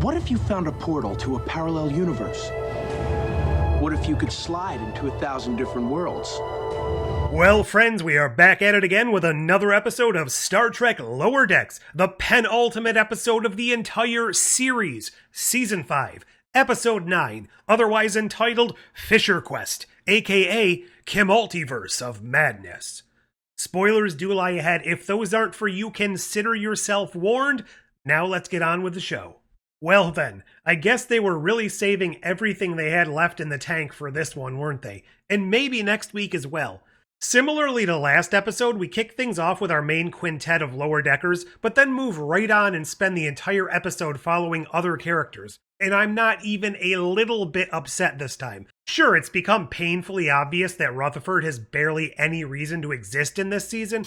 What if you found a portal to a parallel universe? What if you could slide into 1,000 different worlds? Well, friends, we are back at it again with another episode of Star Trek Lower Decks, the penultimate episode of the entire series, Season 5, Episode 9, otherwise entitled Fissure Quest, aka Kimultiverse of Madness. Spoilers do lie ahead. If those aren't for you, consider yourself warned. Now let's get on with the show. Well then, I guess they were really saving everything they had left in the tank for this one, weren't they? And maybe next week as well. Similarly to last episode, we kick things off with our main quintet of lower deckers, but then move right on and spend the entire episode following other characters. And I'm not even a little bit upset this time. Sure, it's become painfully obvious that Rutherford has barely any reason to exist in this season.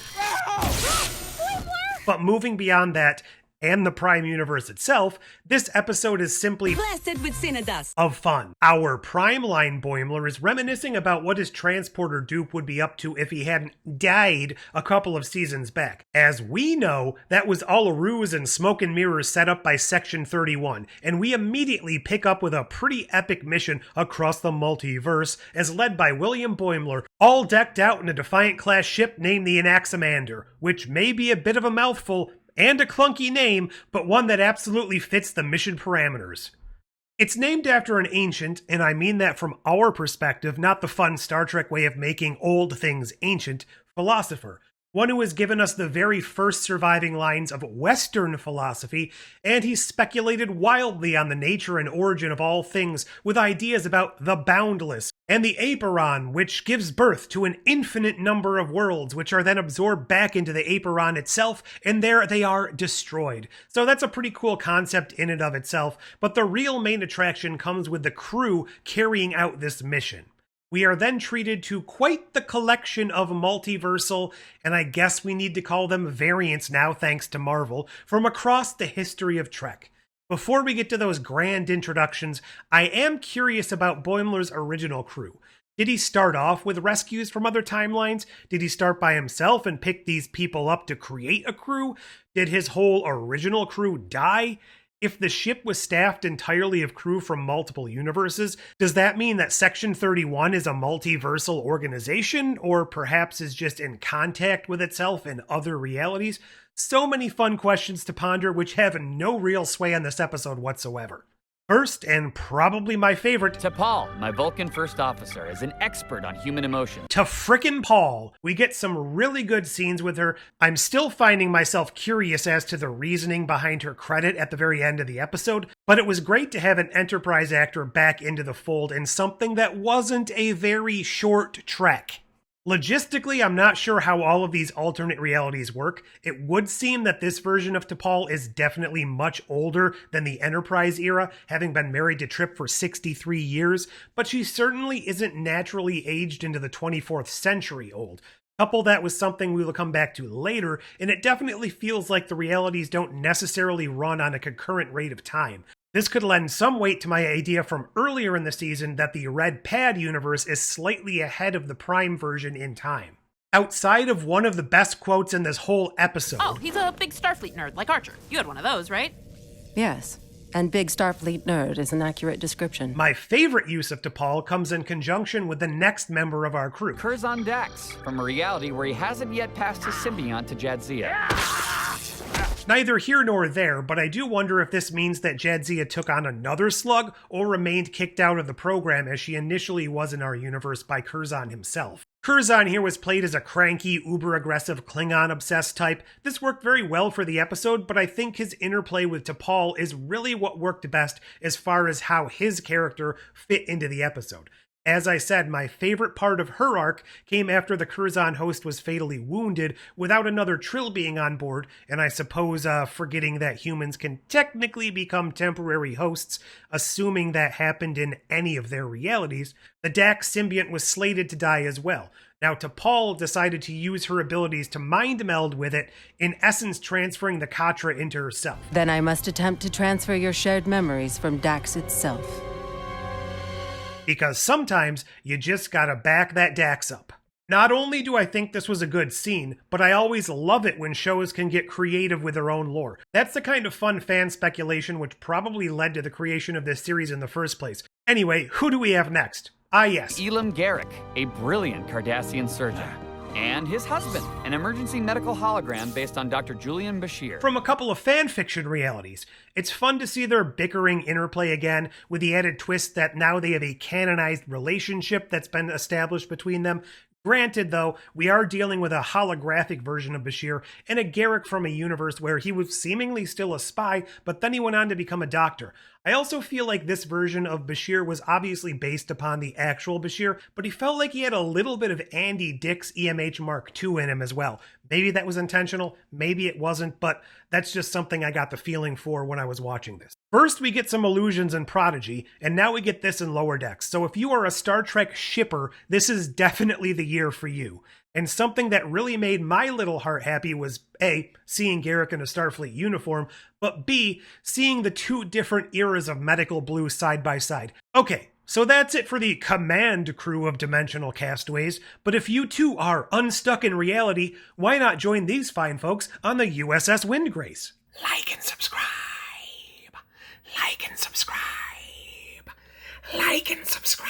But moving beyond that, and the Prime Universe itself, this episode is simply blasted with Cinedust of fun. Our Prime Line Boimler is reminiscing about what his transporter dupe would be up to if he hadn't died a couple of seasons back. As we know, that was all a ruse and smoke and mirrors set up by Section 31, and we immediately pick up with a pretty epic mission across the multiverse, as led by William Boimler, all decked out in a Defiant-class ship named the Anaximander, which may be a bit of a mouthful, and a clunky name, but one that absolutely fits the mission parameters. It's named after an ancient, and I mean that from our perspective, not the fun Star Trek way of making old things ancient, philosopher. One who has given us the very first surviving lines of Western philosophy, and he speculated wildly on the nature and origin of all things with ideas about the boundless, and the Aperon, which gives birth to an infinite number of worlds, which are then absorbed back into the Aperon itself, and there they are destroyed. So that's a pretty cool concept in and of itself, but the real main attraction comes with the crew carrying out this mission. We are then treated to quite the collection of multiversal, and I guess we need to call them variants now thanks to Marvel, from across the history of Trek. Before we get to those grand introductions, I am curious about Boimler's original crew. Did he start off with rescues from other timelines? Did he start by himself and pick these people up to create a crew? Did his whole original crew die? If the ship was staffed entirely of crew from multiple universes, does that mean that Section 31 is a multiversal organization, or perhaps is just in contact with itself in other realities? So many fun questions to ponder, which have no real sway on this episode whatsoever. First, and probably my favorite, T'Pol, my Vulcan first officer, is an expert on human emotion. to frickin' Paul. We get some really good scenes with her. I'm still finding myself curious as to the reasoning behind her credit at the very end of the episode, but it was great to have an Enterprise actor back into the fold in something that wasn't a very short trek. Logistically, I'm not sure how all of these alternate realities work. It would seem that this version of T'Pol is definitely much older than the Enterprise era, having been married to Trip for 63 years, but she certainly isn't naturally aged into the 24th century old. Couple that with something we will come back to later, and it definitely feels like the realities don't necessarily run on a concurrent rate of time. This could lend some weight to my idea from earlier in the season that the Red Pad universe is slightly ahead of the Prime version in time. Outside of one of the best quotes in this whole episode... Oh, he's a big Starfleet nerd, like Archer. You had one of those, right? Yes, and big Starfleet nerd is an accurate description. My favorite use of T'Pol comes in conjunction with the next member of our crew. Curzon Dax, from a reality where he hasn't yet passed his symbiont to Jadzia. Neither here nor there, but I do wonder if this means that Jadzia took on another slug or remained kicked out of the program as she initially was in our universe by Curzon himself. Curzon here was played as a cranky, uber-aggressive, Klingon-obsessed type. This worked very well for the episode, but I think his interplay with T'Pol is really what worked best as far as how his character fit into the episode. As I said, my favorite part of her arc came after the Curzon host was fatally wounded without another Trill being on board, and I suppose forgetting that humans can technically become temporary hosts, assuming that happened in any of their realities. The Dax symbiont was slated to die as well. Now, T'Pol decided to use her abilities to mind meld with it, in essence transferring the Katra into herself. Then I must attempt to transfer your shared memories from Dax itself. Because sometimes you just gotta back that Dax up. Not only do I think this was a good scene, but I always love it when shows can get creative with their own lore. That's the kind of fun fan speculation which probably led to the creation of this series in the first place. Anyway, who do we have next? Ah yes. Elam Garak, a brilliant Cardassian surgeon. And his husband, an emergency medical hologram based on Dr. Julian Bashir. From a couple of fan fiction realities. It's fun to see their bickering interplay again, with the added twist that now they have a canonized relationship that's been established between them. Granted, though, we are dealing with a holographic version of Bashir and a Garak from a universe where he was seemingly still a spy, but then he went on to become a doctor. I also feel like this version of Bashir was obviously based upon the actual Bashir, but he felt like he had a little bit of Andy Dick's EMH Mark II in him as well. Maybe that was intentional, maybe it wasn't, but that's just something I got the feeling for when I was watching this. First, we get some illusions in Prodigy, and now we get this in Lower Decks. So if you are a Star Trek shipper, this is definitely the year for you. And something that really made my little heart happy was A, seeing Garak in a Starfleet uniform, but B, seeing the two different eras of medical blue side by side. Okay, so that's it for the command crew of Dimensional Castaways, but if you too are unstuck in reality, why not join these fine folks on the USS Windgrace? Like and subscribe. Like and subscribe. Like and subscribe.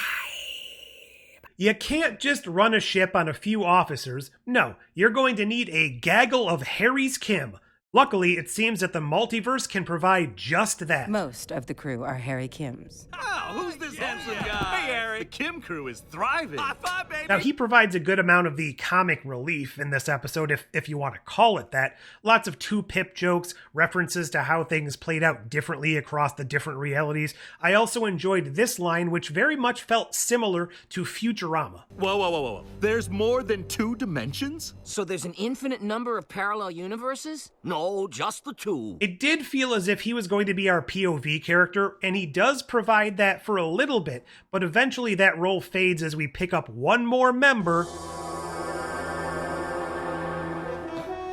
You can't just run a ship on a few officers. No, you're going to need a gaggle of Harry's Kim. Luckily, it seems that the multiverse can provide just that. Most of the crew are Harry Kims. Oh, who's this handsome guy? Hey, Eric. The Kim crew is thriving. High five, baby. Now, he provides a good amount of the comic relief in this episode, if you want to call it that. Lots of two-pip jokes, references to how things played out differently across the different realities. I also enjoyed this line, which very much felt similar to Futurama. Whoa. There's more than 2 dimensions? So there's an infinite number of parallel universes? No, just the 2. It did feel as if he was going to be our POV character, and he does provide that for a little bit, but eventually that role fades as we pick up one more member.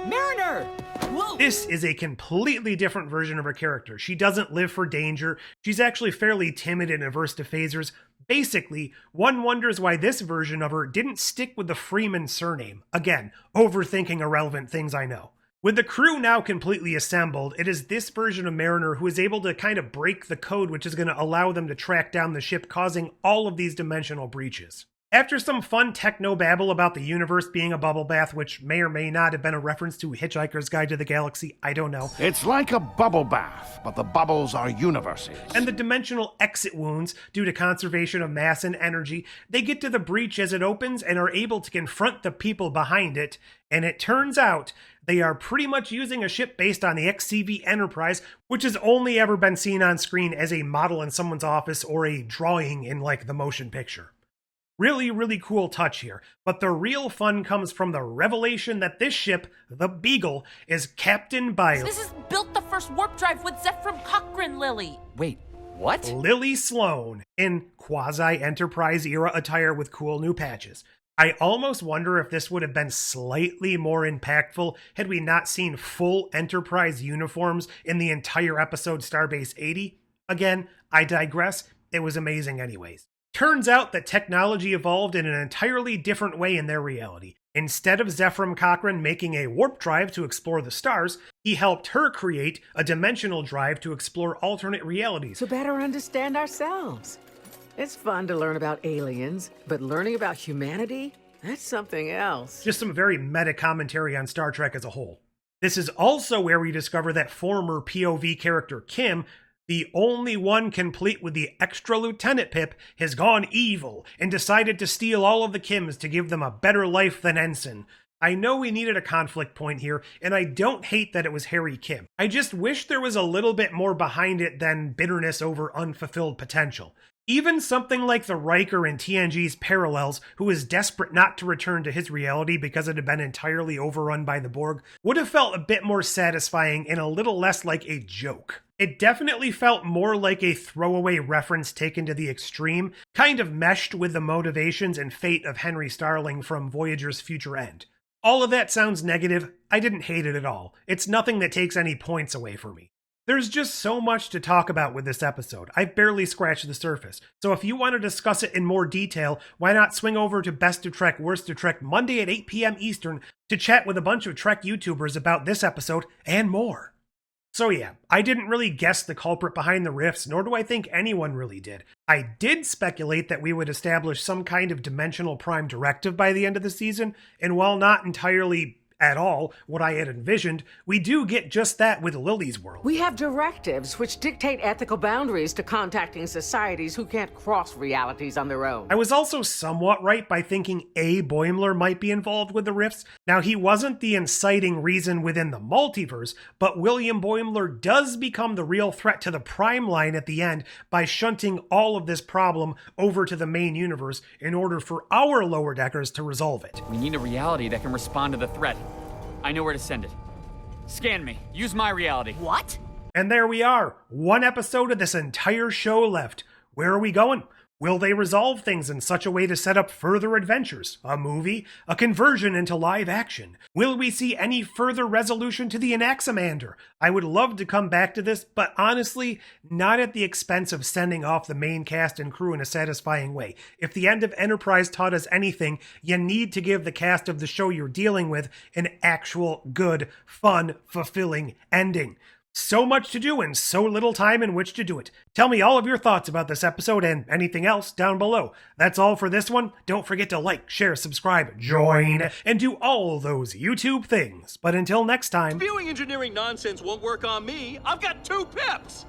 Mariner! Whoa! This is a completely different version of her character. She doesn't live for danger. She's actually fairly timid and averse to phasers. Basically, one wonders why this version of her didn't stick with the Freeman surname. Again, overthinking irrelevant things, I know. With the crew now completely assembled, it is this version of Mariner who is able to kind of break the code, which is going to allow them to track down the ship, causing all of these dimensional breaches. After some fun techno-babble about the universe being a bubble bath, which may or may not have been a reference to Hitchhiker's Guide to the Galaxy, I don't know. It's like a bubble bath, but the bubbles are universes. And the dimensional exit wounds, due to conservation of mass and energy, they get to the breach as it opens and are able to confront the people behind it, and it turns out they are pretty much using a ship based on the XCV Enterprise, which has only ever been seen on screen as a model in someone's office or a drawing in, like, the motion picture. Really, really cool touch here, but the real fun comes from the revelation that this ship, the Beagle, is captained by... This is built the first warp drive with Zephram Cochrane, Lily. Wait, what? Lily Sloan, in quasi-Enterprise era attire with cool new patches. I almost wonder if this would have been slightly more impactful had we not seen full Enterprise uniforms in the entire episode Starbase 80. Again, I digress, it was amazing anyways. Turns out that technology evolved in an entirely different way in their reality. Instead of Zephram Cochrane making a warp drive to explore the stars, he helped her create a dimensional drive to explore alternate realities. To better understand ourselves. It's fun to learn about aliens, but learning about humanity? That's something else. Just some very meta commentary on Star Trek as a whole. This is also where we discover that former POV character Kim, the only one complete with the extra lieutenant pip, has gone evil and decided to steal all of the Kims to give them a better life than Ensign. I know we needed a conflict point here, and I don't hate that it was Harry Kim. I just wish there was a little bit more behind it than bitterness over unfulfilled potential. Even something like the Riker in TNG's Parallels, who is desperate not to return to his reality because it had been entirely overrun by the Borg, would have felt a bit more satisfying and a little less like a joke. It definitely felt more like a throwaway reference taken to the extreme, kind of meshed with the motivations and fate of Henry Starling from Voyager's Future End. All of that sounds negative. I didn't hate it at all. It's nothing that takes any points away from me. There's just so much to talk about with this episode. I've barely scratched the surface. So if you want to discuss it in more detail, why not swing over to Best of Trek, Worst of Trek Monday at 8 p.m. Eastern to chat with a bunch of Trek YouTubers about this episode and more. So yeah, I didn't really guess the culprit behind the rifts, nor do I think anyone really did. I did speculate that we would establish some kind of dimensional prime directive by the end of the season, and while not entirely at all what I had envisioned, we do get just that with Lily's world. We have directives which dictate ethical boundaries to contacting societies who can't cross realities on their own. I was also somewhat right by thinking A. Boimler might be involved with the rifts. Now, he wasn't the inciting reason within the multiverse, but William Boimler does become the real threat to the Prime Line at the end by shunting all of this problem over to the main universe in order for our lower deckers to resolve it. We need a reality that can respond to the threat. I know where to send it. Scan me. Use my reality. What? And there we are. One episode of this entire show left. Where are we going? Will they resolve things in such a way to set up further adventures? A movie? A conversion into live action? Will we see any further resolution to the Anaximander? I would love to come back to this, but honestly, not at the expense of sending off the main cast and crew in a satisfying way. If the end of Enterprise taught us anything, you need to give the cast of the show you're dealing with an actual, good, fun, fulfilling ending. So much to do and so little time in which to do it. Tell me all of your thoughts about this episode and anything else down below. That's all for this one. Don't forget to like, share, subscribe, join, and do all those YouTube things. But until next time... Viewing engineering nonsense won't work on me. I've got 2 pips!